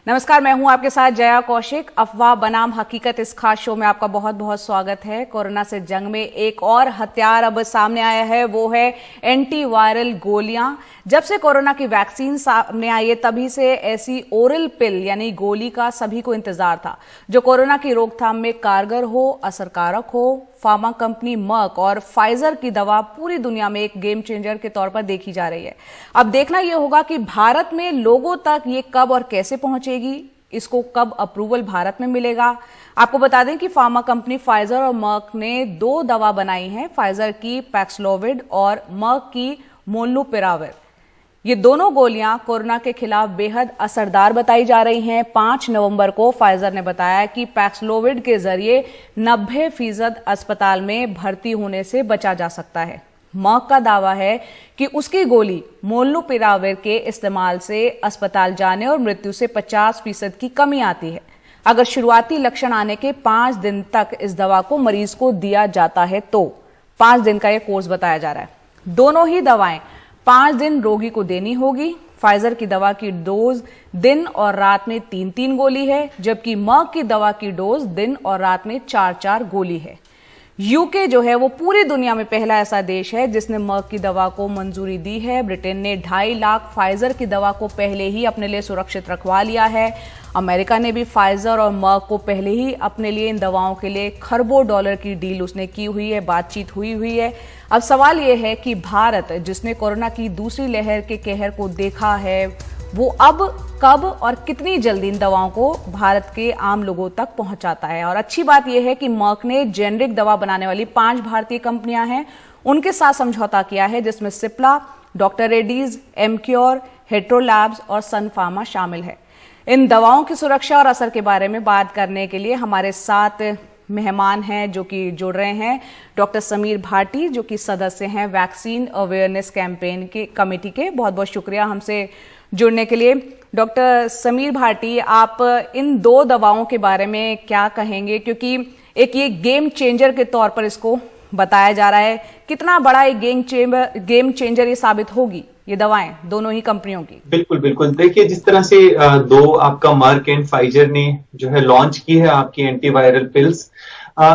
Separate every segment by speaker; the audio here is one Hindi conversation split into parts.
Speaker 1: नमस्कार, मैं हूं आपके साथ जया कौशिक। अफवाह बनाम हकीकत इस खास शो में आपका बहुत बहुत स्वागत है। कोरोना से जंग में एक और हथियार अब सामने आया है, वो है एंटीवायरल गोलियां। जब से कोरोना की वैक्सीन सामने आई है तभी से ऐसी ओरल पिल यानी गोली का सभी को इंतजार था, जो कोरोना की रोकथाम में कारगर हो, असरकारक हो। फार्मा कंपनी मर्क और फाइजर की दवा पूरी दुनिया में एक गेम चेंजर के तौर पर देखी जा रही है। अब देखना यह होगा कि भारत में लोगों तक ये कब और कैसे पहुंचेगी, इसको कब अप्रूवल भारत में मिलेगा। आपको बता दें कि फार्मा कंपनी फाइजर और मर्क ने 2 दवा बनाई हैं, फाइजर की पैक्सलोविड और मर्क की मोलनुपिराविर। ये दोनों गोलियां कोरोना के खिलाफ बेहद असरदार बताई जा रही हैं। 5 नवंबर को फाइजर ने बताया कि पैक्सलोविड के जरिए 90% अस्पताल में भर्ती होने से बचा जा सकता है। मर्क का दावा है कि उसकी गोली मोलनुपिराविर के इस्तेमाल से अस्पताल जाने और मृत्यु से 50% की कमी आती है। अगर शुरुआती लक्षण आने के 5 दिन तक इस दवा को मरीज को दिया जाता है तो 5 दिन का यह कोर्स बताया जा रहा है। दोनों ही दवाएं 5 दिन रोगी को देनी होगी। फाइजर की दवा की डोज दिन और रात में 3-3 गोली है, जबकि मर्क की दवा की डोज दिन और रात में 4-4 गोली है। यूके जो है वो पूरी दुनिया में पहला ऐसा देश है जिसने मर्क की दवा को मंजूरी दी है। ब्रिटेन ने 2.5 लाख फाइजर की दवा को पहले ही अपने लिए सुरक्षित रखवा लिया है। अमेरिका ने भी फाइजर और मर्क को पहले ही अपने लिए इन दवाओं के लिए खरबों डॉलर की डील उसने की हुई है, बातचीत हुई है। अब सवाल यह है कि भारत, जिसने कोरोना की दूसरी लहर के कहर को देखा है, वो अब कब और कितनी जल्दी इन दवाओं को भारत के आम लोगों तक पहुंचाता है। और अच्छी बात यह है कि मर्क ने जेनरिक दवा बनाने वाली 5 भारतीय कंपनियां हैं, उनके साथ समझौता किया है, जिसमें सिप्ला, डॉक्टर रेड्डीज, एमक्योर, हेट्रोलैब्स और सन फार्मा शामिल है। इन दवाओं की सुरक्षा और असर के बारे में बात करने के लिए हमारे साथ मेहमान हैं जो कि जुड़ रहे हैं। डॉक्टर समीर भाटी, जो कि सदस्य हैं वैक्सीन अवेयरनेस कैंपेन के कमेटी के। बहुत बहुत शुक्रिया हमसे जुड़ने के लिए। डॉक्टर समीर भाटी, आप इन 2 दवाओं के बारे में क्या कहेंगे, क्योंकि एक ये गेम चेंजर के तौर पर इसको बताया जा रहा है। कितना बड़ा एक गेम चेंजर ये साबित होगी ये दवाएं दोनों ही कंपनियों की?
Speaker 2: बिल्कुल बिल्कुल। देखिए, जिस तरह से 2 आपका मर्क एंड फाइजर ने जो है लॉन्च की है आपकी एंटीवायरल पिल्स,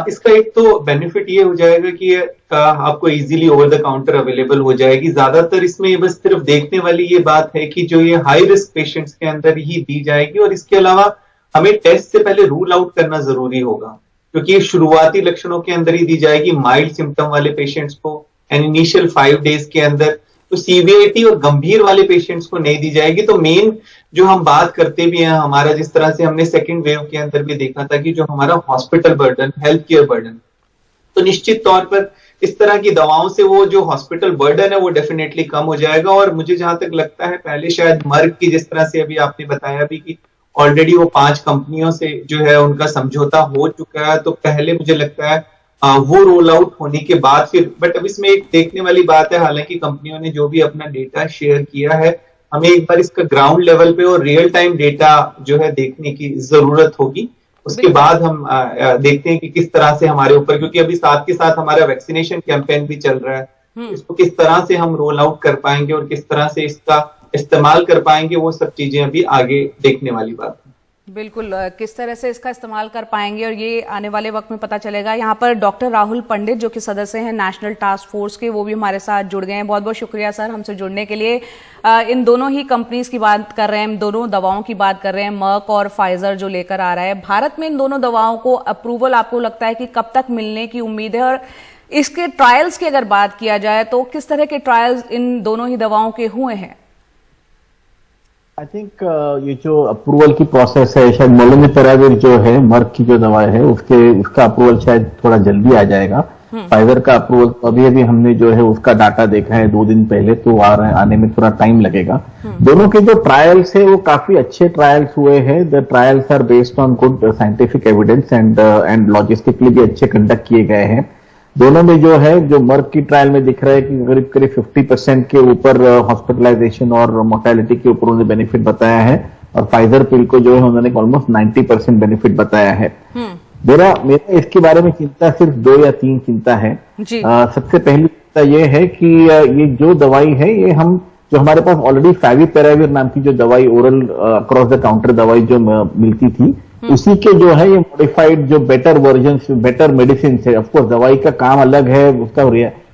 Speaker 2: इसका एक तो बेनिफिट ये हो जाएगा कि आपको easily over the counter available हो जाएगी। ज्यादातर इसमें ये बस सिर्फ देखने वाली ये बात है कि जो ये हाई रिस्क पेशेंट्स के अंदर ही दी जाएगी, और इसके अलावा हमें टेस्ट से पहले रूल आउट करना जरूरी होगा, क्योंकि ये शुरुआती लक्षणों के अंदर ही दी जाएगी माइल्ड सिम्टम वाले पेशेंट्स को एंड इनिशियल 5 डेज के अंदर। तो सीवियरिटी और गंभीर वाले पेशेंट्स को नहीं दी जाएगी। तो मेन जो हम बात करते भी हैं, हमारा जिस तरह से हमने सेकेंड वेव के अंदर भी देखा था कि जो हमारा hospital burden, health care burden, तो निश्चित तौर पर इस तरह की दवाओं से वो जो हॉस्पिटल बर्डन है वो डेफिनेटली कम हो जाएगा। और मुझे जहां तक लगता है, पहले शायद मर्क की जिस तरह से अभी आपने बताया भी कि ऑलरेडी वो 5 कंपनियों से जो है उनका समझौता हो चुका है, तो पहले मुझे लगता है वो रोल आउट होने के बाद फिर, बट अब इसमें एक देखने वाली बात है, हालांकि कंपनियों ने जो भी अपना डेटा शेयर किया है, हमें एक बार इसका ग्राउंड लेवल पे और रियल टाइम डेटा जो है देखने की जरूरत होगी। उसके बाद हम देखते हैं कि किस तरह से हमारे ऊपर, क्योंकि अभी साथ के साथ हमारा वैक्सीनेशन कैंपेन भी चल रहा है, इसको किस तरह से हम रोल आउट कर पाएंगे और किस तरह से इसका इस्तेमाल कर पाएंगे, वो सब चीजें अभी आगे देखने वाली बात है।
Speaker 1: बिल्कुल, किस तरह से इसका इस्तेमाल कर पाएंगे और ये आने वाले वक्त में पता चलेगा। यहाँ पर डॉक्टर राहुल पंडित, जो कि सदस्य हैं नेशनल टास्क फोर्स के, वो भी हमारे साथ जुड़ गए हैं। बहुत बहुत शुक्रिया सर हमसे जुड़ने के लिए। इन दोनों ही कंपनीज की बात कर रहे हैं, दोनों दवाओं की बात कर रहे हैं, मर्क और फाइजर जो लेकर आ रहा है भारत में। इन दोनों दवाओं को अप्रूवल आपको लगता है कि कब तक मिलने की उम्मीद है? और इसके ट्रायल्स की अगर बात किया जाए तो किस तरह के ट्रायल्स इन दोनों ही दवाओं के हुए हैं?
Speaker 3: आई थिंक ये जो अप्रूवल की प्रोसेस है, शायद मोलनुपिराविर जो है मर्क की जो दवा है उसका अप्रूवल शायद थोड़ा जल्दी आ जाएगा। फाइजर का अप्रूवल अभी अभी हमने जो है उसका डाटा देखा है 2 दिन पहले, तो आने में थोड़ा टाइम लगेगा। दोनों के जो ट्रायल्स है वो काफी अच्छे ट्रायल्स हुए हैं। The trials are based on good scientific evidence and logistically भी अच्छे कंडक्ट किए गए हैं। दोनों में जो है, जो मर्क की ट्रायल में दिख रहा है कि करीब करीब 50% के ऊपर हॉस्पिटलाइजेशन और मोर्टेलिटी के ऊपर उन्होंने बेनिफिट बताया है, और फाइजर पिल को जो है उन्होंने ऑलमोस्ट 90% बेनिफिट बताया है। मेरा इसके बारे में चिंता सिर्फ 2 या 3 चिंता है। सबसे पहली चिंता ये है कि ये जो दवाई है ये हम जो हमारे पास ऑलरेडी फैविपिराविर नाम की जो दवाई ओरल अक्रॉस द काउंटर दवाई जो मिलती थी, उसी के जो है ये मॉडिफाइड जो बेटर वर्जन बेटर मेडिसिन है। ऑफकोर्स दवाई का काम अलग है, उसका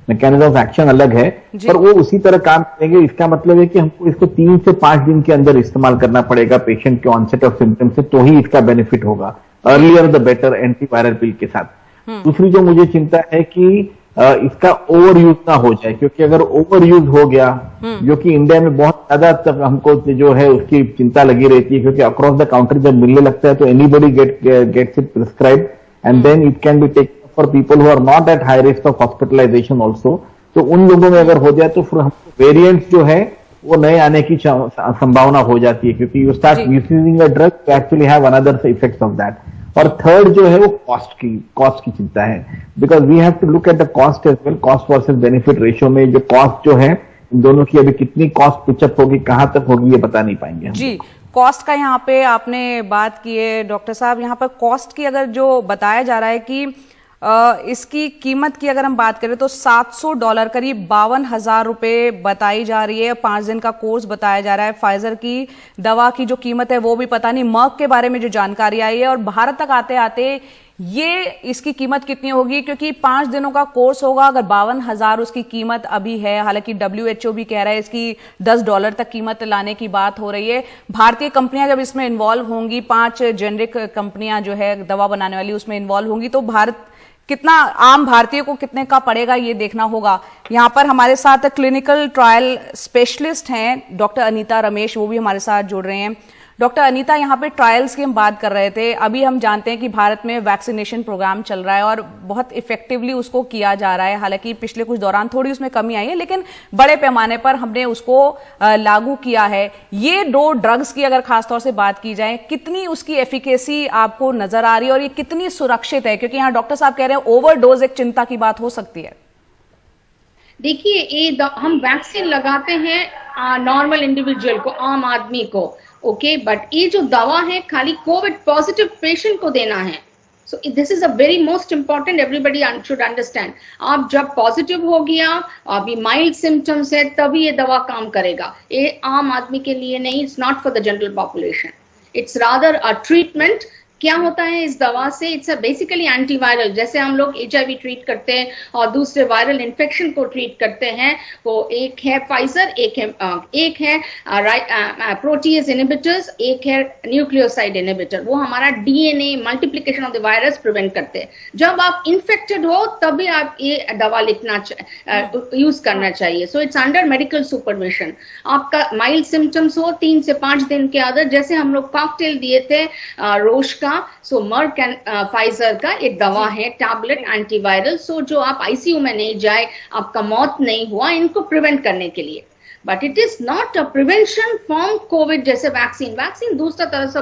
Speaker 3: मैकेनिज्म ऑफ एक्शन अलग है, पर वो उसी तरह काम करेंगे। इसका मतलब है कि हमको इसको 3 से 5 दिन के अंदर इस्तेमाल करना पड़ेगा पेशेंट के ऑनसेट ऑफ सिम्टम से, तो ही इसका बेनिफिट होगा। अर्लियर द बेटर एंटीवायरल पिल के साथ। दूसरी जो मुझे चिंता है कि इसका ओवर यूज ना हो जाए, क्योंकि अगर ओवर यूज हो गया, जो कि इंडिया में बहुत ज्यादा तक हमको जो है उसकी चिंता लगी रहती है, क्योंकि अक्रॉस द काउंटर जब मिलने लगता है तो anybody gets it prescribed and then it can be taken for people who are not at high risk of hospitalisation also. तो उन लोगों में अगर हो जाए तो फिर हमको वेरिएंट्स जो है वो नए आने की संभावना हो जाती है, क्योंकि you start using a drug to actually have another effects of that. और थर्ड जो है वो कॉस्ट की चिंता है, because we have to look at the cost as well. Cost versus benefit ratio में जो कॉस्ट जो है इन दोनों की अभी कितनी कॉस्ट पिचअप होगी, कहां तक होगी, ये बता नहीं पाएंगे हम।
Speaker 1: जी, कॉस्ट का यहाँ पे आपने बात की है डॉक्टर साहब। यहाँ पर कॉस्ट की अगर जो बताया जा रहा है कि इसकी कीमत की अगर हम बात करें तो $700 करीब 52,000 रुपए बताई जा रही है। 5 दिन का कोर्स बताया जा रहा है। फाइजर की दवा की जो कीमत है वो भी पता नहीं। मर्क के बारे में जो जानकारी आई है और भारत तक आते आते ये इसकी कीमत कितनी होगी, क्योंकि 5 दिनों का कोर्स होगा। अगर 52,000 उसकी कीमत अभी है, हालांकि WHO भी कह रहा है इसकी $10 तक कीमत लाने की बात हो रही है। भारतीय कंपनियां जब इसमें इन्वॉल्व होंगी, 5 जेनरिक कंपनियां जो है दवा बनाने वाली उसमें इन्वॉल्व होंगी, तो भारत कितना आम भारतीय को कितने का पड़ेगा ये देखना होगा। यहाँ पर हमारे साथ क्लिनिकल ट्रायल स्पेशलिस्ट हैं डॉक्टर अनीता रमेश, वो भी हमारे साथ जुड़ रहे हैं। डॉक्टर अनीता, यहाँ पे ट्रायल्स की हम बात कर रहे थे। अभी हम जानते हैं कि भारत में वैक्सीनेशन प्रोग्राम चल रहा है और बहुत इफेक्टिवली उसको किया जा रहा है। हालांकि पिछले कुछ दौरान थोड़ी उसमें कमी आई है, लेकिन बड़े पैमाने पर हमने उसको लागू किया है। ये 2 ड्रग्स की अगर खासतौर से बात की जाए, कितनी उसकी एफिकेसी आपको नजर आ रही है और ये कितनी सुरक्षित है? क्योंकि यहाँ डॉक्टर साहब कह रहे हैं ओवरडोज एक चिंता की बात हो सकती है।
Speaker 4: देखिए, ये हम वैक्सीन लगाते हैं नॉर्मल इंडिविजुअल को, आम आदमी को, ओके, बट ये जो दवा है खाली कोविड पॉजिटिव पेशेंट को देना है। So this is a very most important, everybody should understand. आप जब पॉजिटिव हो गया, अभी माइल्ड सिम्टम्स है, तभी ये दवा काम करेगा। ये आम आदमी के लिए नहीं, it's not for the general population, it's rather a treatment. क्या होता है इस दवा से? It's a basically antiviral. जैसे हम लोग HIV ट्रीट करते हैं और दूसरे वायरल इन्फेक्शन को ट्रीट करते हैं, वो एक है फाइजर, एक है प्रोटीज इनहिबिटर्स, एक है न्यूक्लियोसाइड इनहिबिटर। वो हमारा DNA multiplication of the virus prevent करते हैं। जब आप इन्फेक्टेड हो तभी आप ये दवा यूज करना चाहिए। So it's under medical supervision. आपका माइल्ड सिम्टम्स हो 3 से 5 दिन के अंदर, जैसे हम लोग कॉकटेल दिए थे रोश का, सो मर्क एंड फाइजर का एक दवा है टैबलेट एंटीवायरल। सो जो आप ICU में नहीं जाए, आपका मौत नहीं हुआ, इनको प्रिवेंट करने के लिए। But it is not a prevention from Covid जैसे वैक्सीन दूसरा तरह से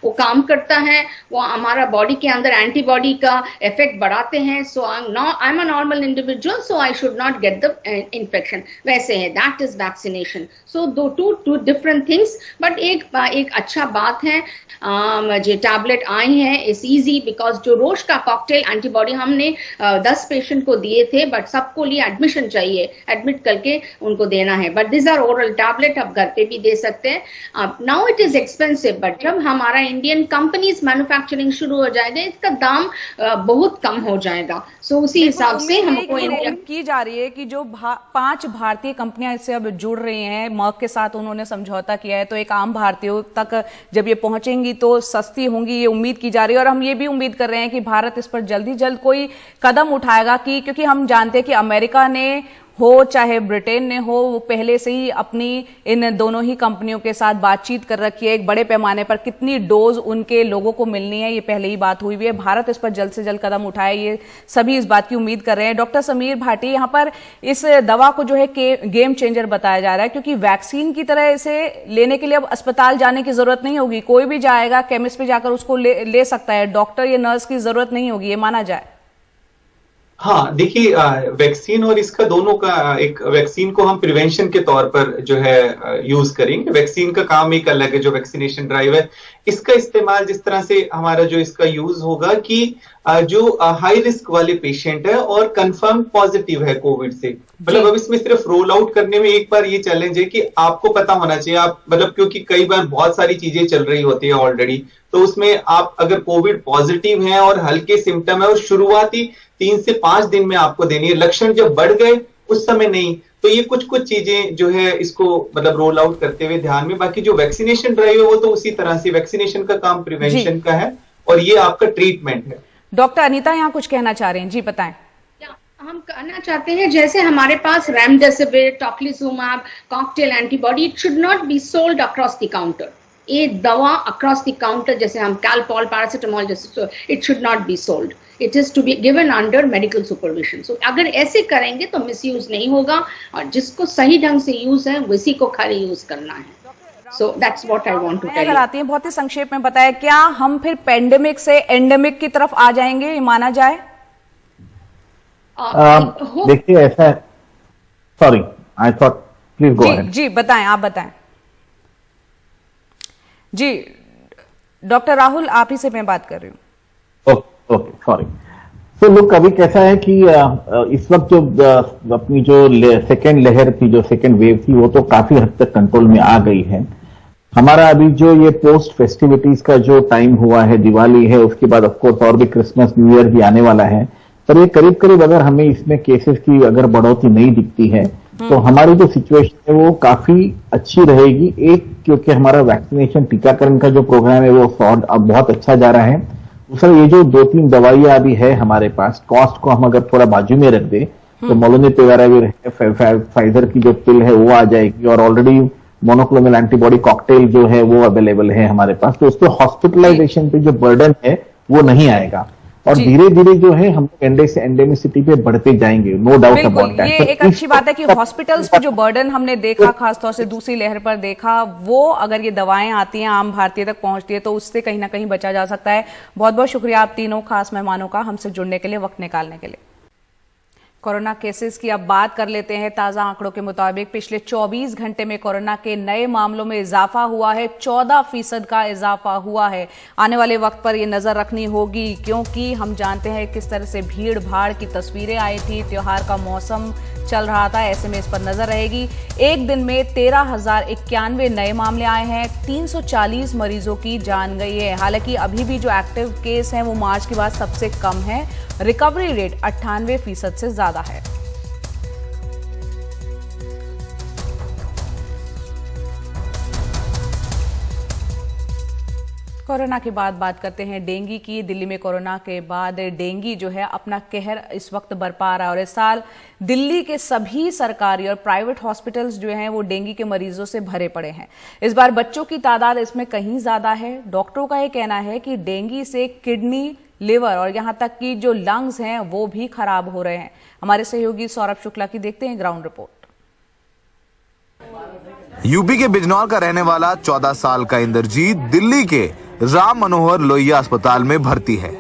Speaker 4: वो काम करता है। वो हमारा बॉडी के अंदर एंटीबॉडी का इफेक्ट बढ़ाते हैं। So I am a normal individual, so I should not get the infection. वैसे है, that is vaccination. So two different things. But एक अच्छा बात है, जो टैबलेट आए हैं इज इजी, बिकॉज जो रोश का कॉकटेल एंटीबॉडी हमने 10 पेशेंट को दिए थे, बट सबको लिए एडमिशन चाहिए, एडमिट करके उनको देना है। But this are oral tablet, आप घर पे भी दे सकते हैं। Now it is expensive, but जब हमारा इंडियन कंपनीज मैन्युफैक्चरिंग शुरू हो जाएगा, इसका दाम बहुत कम हो जाएगा। सो उसी हिसाब से हमको
Speaker 1: की जा रही है कि जो 5 भारतीय कंपनियां इससे अब जुड़ रही हैं, मर्क के साथ उन्होंने समझौता किया है, तो एक आम भारतीयों तक जब ये पहुंचेंगी तो सस्ती होंगी, ये उम्मीद की जा रही है। और हम ये भी उम्मीद कर रहे हैं कि भारत इस पर जल्द कोई कदम उठाएगा, क्योंकि हम जानते हैं कि अमेरिका ने हो चाहे ब्रिटेन ने हो, वो पहले से ही अपनी इन दोनों ही कंपनियों के साथ बातचीत कर रखी है। एक बड़े पैमाने पर कितनी डोज उनके लोगों को मिलनी है, ये पहले ही बात हुई हुई है। भारत इस पर जल्द से जल्द कदम उठाए, ये सभी इस बात की उम्मीद कर रहे हैं। डॉक्टर समीर भाटी, यहाँ पर इस दवा को जो है गेम चेंजर बताया जा रहा है, क्योंकि वैक्सीन की तरह इसे लेने के लिए अब अस्पताल जाने की जरूरत नहीं होगी। कोई भी जाएगा केमिस्ट पे जाकर उसको ले सकता है, डॉक्टर या नर्स की जरूरत नहीं होगी, ये माना जाए।
Speaker 2: हाँ, देखिए वैक्सीन और इसका दोनों का एक वैक्सीन को हम प्रिवेंशन के तौर पर जो है यूज करेंगे। वैक्सीन का काम एक अलग है, जो वैक्सीनेशन ड्राइव है, इसका इस्तेमाल जिस तरह से हमारा जो इसका यूज होगा कि जो हाई रिस्क वाले पेशेंट है और कंफर्म पॉजिटिव है कोविड से, मतलब अब इसमें सिर्फ रोल आउट करने में एक बार ये चैलेंज है कि आपको पता होना चाहिए, आप मतलब क्योंकि कई बार बहुत सारी चीजें चल रही होती है ऑलरेडी, तो उसमें आप अगर कोविड पॉजिटिव हैं और हल्के सिम्टम है और शुरुआती 3 से 5 दिन में आपको देनी है, लक्षण जब बढ़ गए उस समय नहीं, तो ये कुछ चीजें जो है इसको मतलब रोल आउट करते हुए ध्यान में। बाकी जो वैक्सीनेशन ड्राइव है वो तो उसी तरह से वैक्सीनेशन का काम प्रिवेंशन का है और ये आपका ट्रीटमेंट है।
Speaker 1: डॉक्टर अनीता यहाँ कुछ कहना चाह रहे हैं, जी बताएं।
Speaker 4: हम कहना चाहते हैं जैसे हमारे पास remdesivir, tocilizumab, cocktail antibody, it should not be sold across the counter. ये दवा अक्रॉस द काउंटर जैसे हम कैलपॉल, पैरासिटामोल जैसे, it should not be sold, it is to be given under medical supervision. So अगर ऐसे करेंगे तो मिसयूज नहीं होगा और जिसको सही ढंग से यूज है उसी को खाली यूज करना है। So that's what I want to tell you.
Speaker 1: आती है, बहुत ही संक्षेप में बताया, क्या हम फिर पेंडेमिक से एंडेमिक की तरफ आ जाएंगे, ये माना जाए?
Speaker 3: देखिए ऐसा है, sorry I thought, please go ahead.
Speaker 1: जी बताएं, आप बताएं। जी डॉक्टर राहुल, आप ही से मैं बात कर रही हूँ।
Speaker 3: Okay sorry. तो लुक, अभी कैसा है कि इस वक्त जो अपनी जो सेकेंड लहर थी, जो सेकेंड वेव थी, वो तो काफी हद तक कंट्रोल में आ गई है। हमारा अभी जो ये पोस्ट फेस्टिविटीज का जो टाइम हुआ है, दिवाली है, उसके बाद ऑफकोर्स और भी क्रिसमस न्यू ईयर भी आने वाला है, पर ये करीब करीब अगर हमें इसमें केसेस की अगर बढ़ोतरी नहीं दिखती है तो हमारी जो सिचुएशन है वो काफी अच्छी रहेगी। एक, क्योंकि हमारा वैक्सीनेशन टीकाकरण का जो प्रोग्राम है वो अब बहुत अच्छा जा रहा है। दूसरा, ये जो 2-3 दवाइयां अभी है हमारे पास, कॉस्ट को हम अगर थोड़ा बाजू में रख दे तो मोलनुपिराविर है, फाइजर की जो पिल है वो आ जाएगी और ऑलरेडी मोनोक्लोनल एंटीबॉडी कॉकटेल जो है वो अवेलेबल है हमारे पास, तो उसके हॉस्पिटलाइजेशन पे जो बर्डन है वो नहीं आएगा और धीरे धीरे जो है हम एंडेमिसिटी पे बढ़ते जाएंगे, नो डाउट अबाउट दैट।
Speaker 1: ये एक अच्छी बात है कि हॉस्पिटल्स पे जो बर्डन हमने देखा, खासतौर से दूसरी लहर पर देखा, वो अगर ये दवाएं आती हैं, आम भारतीय तक पहुंचती है, तो उससे कहीं ना कहीं बचा जा सकता है। बहुत बहुत शुक्रिया आप तीनों खास मेहमानों का हमसे जुड़ने के लिए, वक्त निकालने के लिए। कोरोना केसेस की अब बात कर लेते हैं। ताजा आंकड़ों के मुताबिक पिछले 24 घंटे में कोरोना के नए मामलों में इजाफा हुआ है, 14% का इजाफा हुआ है। आने वाले वक्त पर यह नजर रखनी होगी क्योंकि हम जानते हैं किस तरह से भीड़ भाड़ की तस्वीरें आई थी, त्योहार का मौसम चल रहा था, ऐसे में इस पर नजर रहेगी। एक दिन में 13,091 नए मामले आए हैं, 340 मरीजों की जान गई है। हालांकि अभी भी जो एक्टिव केस हैं वो मार्च के बाद सबसे कम है। रिकवरी रेट 98% से ज्यादा है। कोरोना के बाद बात करते हैं डेंगू की। दिल्ली में कोरोना के बाद डेंगू जो है अपना कहर इस वक्त बरपा रहा है और इस साल दिल्ली के सभी सरकारी और प्राइवेट हॉस्पिटल्स जो हैं वो डेंगू के मरीजों से भरे पड़े हैं। इस बार बच्चों की तादाद इसमें कहीं ज्यादा है। डॉक्टरों का यह कहना है कि डेंगू से किडनी, लिवर और यहां तक कि जो लंग्स हैं वो भी खराब हो रहे हैं। हमारे सहयोगी सौरभ शुक्ला की देखते हैं ग्राउंड रिपोर्ट।
Speaker 5: यूपी के बिजनौर का रहने वाला 14 साल का इंद्रजीत दिल्ली के राम मनोहर लोहिया अस्पताल में भर्ती है।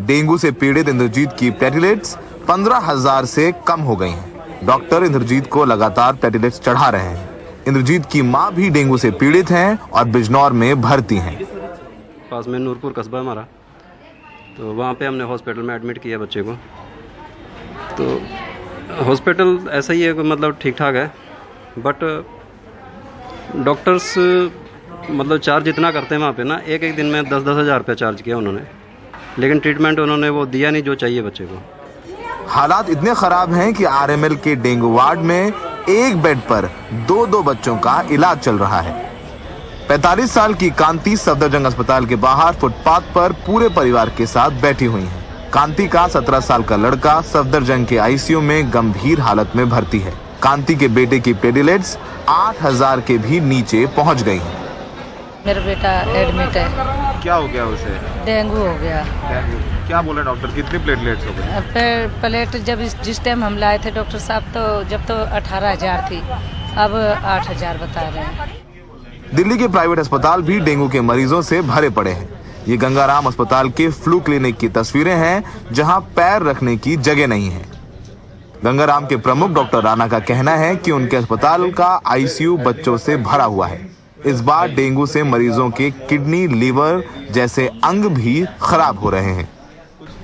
Speaker 5: डेंगू से पीड़ित इंद्रजीत की प्लेटलेट्स 15,000 से कम हो गई हैं। डॉक्टर इंद्रजीत को लगातार प्लेटलेट्स चढ़ा रहे हैं। इंद्रजीत की मां भी डेंगू से पीड़ित हैं और बिजनौर में भर्ती हैं।
Speaker 6: पास में नूरपुर कस्बा हमारा, तो वहाँ पे हमने हॉस्पिटल में एडमिट किया बच्चे को। तो हॉस्पिटल ऐसा ही है, मतलब ठीक ठाक है, बट डॉक्टर्स मतलब चार्ज इतना करते हैं वहाँ पे ना, एक दिन में 10-10 हज़ार रुपये चार्ज किया उन्होंने, लेकिन ट्रीटमेंट उन्होंने वो दिया नहीं जो चाहिए बच्चे को।
Speaker 5: हालात इतने खराब हैं कि आरएमएल के डेंगू वार्ड में एक बेड पर 2-2 बच्चों का इलाज चल रहा है। 45 साल की कांति सफदरजंग अस्पताल के बाहर फुटपाथ पर पूरे परिवार के साथ बैठी हुई है। कांति का 17 साल का लड़का सफदरजंग के आईसीयू में गंभीर हालत में भर्ती है। कांति के बेटे की प्लेटलेट्स 8,000 के भी नीचे पहुंच गई हैं।
Speaker 7: मेरा बेटा एडमिट है।
Speaker 5: क्या हो गया उसे?
Speaker 7: डेंगू हो गया।
Speaker 5: क्या बोला डॉक्टर, कितनी प्लेटलेट्स हो गई?
Speaker 7: प्लेट जब जिस टाइम हम लाए थे डॉक्टर साहब, तो जब तो 18,000 थी, अब 8,000 बता रहे हैं।
Speaker 5: दिल्ली के प्राइवेट अस्पताल भी डेंगू के मरीजों से भरे पड़े हैं। ये गंगाराम अस्पताल के फ्लू क्लिनिक की तस्वीरें हैं, जहां पैर रखने की जगह नहीं है। गंगाराम के प्रमुख डॉक्टर राणा का कहना है कि उनके अस्पताल का आईसीयू बच्चों से भरा हुआ है। इस बार डेंगू से मरीजों के किडनी, लीवर जैसे अंग भी खराब हो रहे हैं।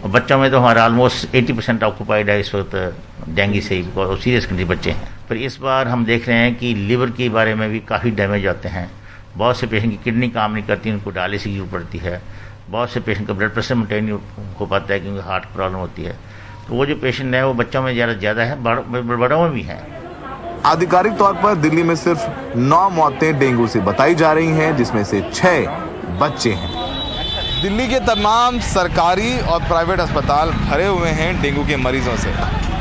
Speaker 8: बच्चों में तो हमारा ऑलमोस्ट 80% ऑक्यूपाइड है इस वक्त डेंगू से, और सीरियस कंडीशन बच्चे हैं। पर इस बार हम देख रहे हैं कि लीवर के बारे में भी काफ़ी डैमेज आते हैं। बहुत से पेशेंट की किडनी काम नहीं करती, उनको डायलिसिस की जरूरत पड़ती है। बहुत से पेशेंट का ब्लड प्रेशर मेंटेन हो पाता है क्योंकि हार्ट प्रॉब्लम होती है। तो वो जो पेशेंट है वो बच्चों में ज़्यादा है, बड़ों में भी है।
Speaker 5: आधिकारिक तौर पर दिल्ली में सिर्फ 9 मौतें डेंगू से बताई जा रही हैं, जिसमें से 6 बच्चे हैं। दिल्ली के तमाम सरकारी और प्राइवेट अस्पताल भरे हुए हैं डेंगू के मरीजों से।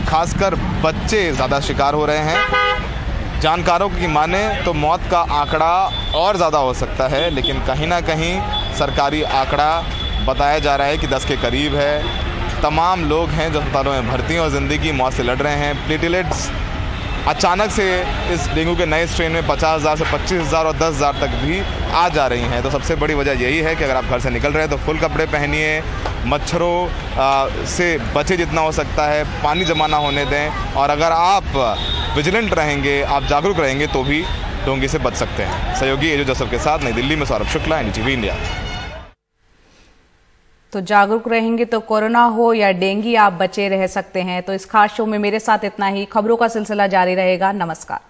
Speaker 5: खासकर बच्चे ज़्यादा शिकार हो रहे हैं। जानकारों की माने तो मौत का आंकड़ा और ज़्यादा हो सकता है, लेकिन कहीं ना कहीं सरकारी आंकड़ा बताया जा रहा है कि 10 के करीब है। तमाम लोग हैं जो अस्पतालों में भर्ती हैं और ज़िंदगी मौत से लड़ रहे हैं। प्लेटलेट्स अचानक से इस डेंगू के नए स्ट्रेन में 50,000 से 25,000 और 10,000 तक भी आ जा रही हैं। तो सबसे बड़ी वजह यही है कि अगर आप घर से निकल रहे हैं तो फुल कपड़े पहनिए, मच्छरों से बचे जितना हो सकता है, पानी जमा ना होने दें, और अगर आप विजिलेंट रहेंगे, आप जागरूक रहेंगे तो भी डेंगू से बच सकते हैं। सहयोगी एजो जोसेफ के साथ नई दिल्ली में सौरभ शुक्ला, एनडीटीवी इंडिया।
Speaker 1: तो जागरूक रहेंगे तो कोरोना हो या डेंगू, आप बचे रह सकते हैं। तो इस खास शो में मेरे साथ इतना ही। खबरों का सिलसिला जारी रहेगा। नमस्कार।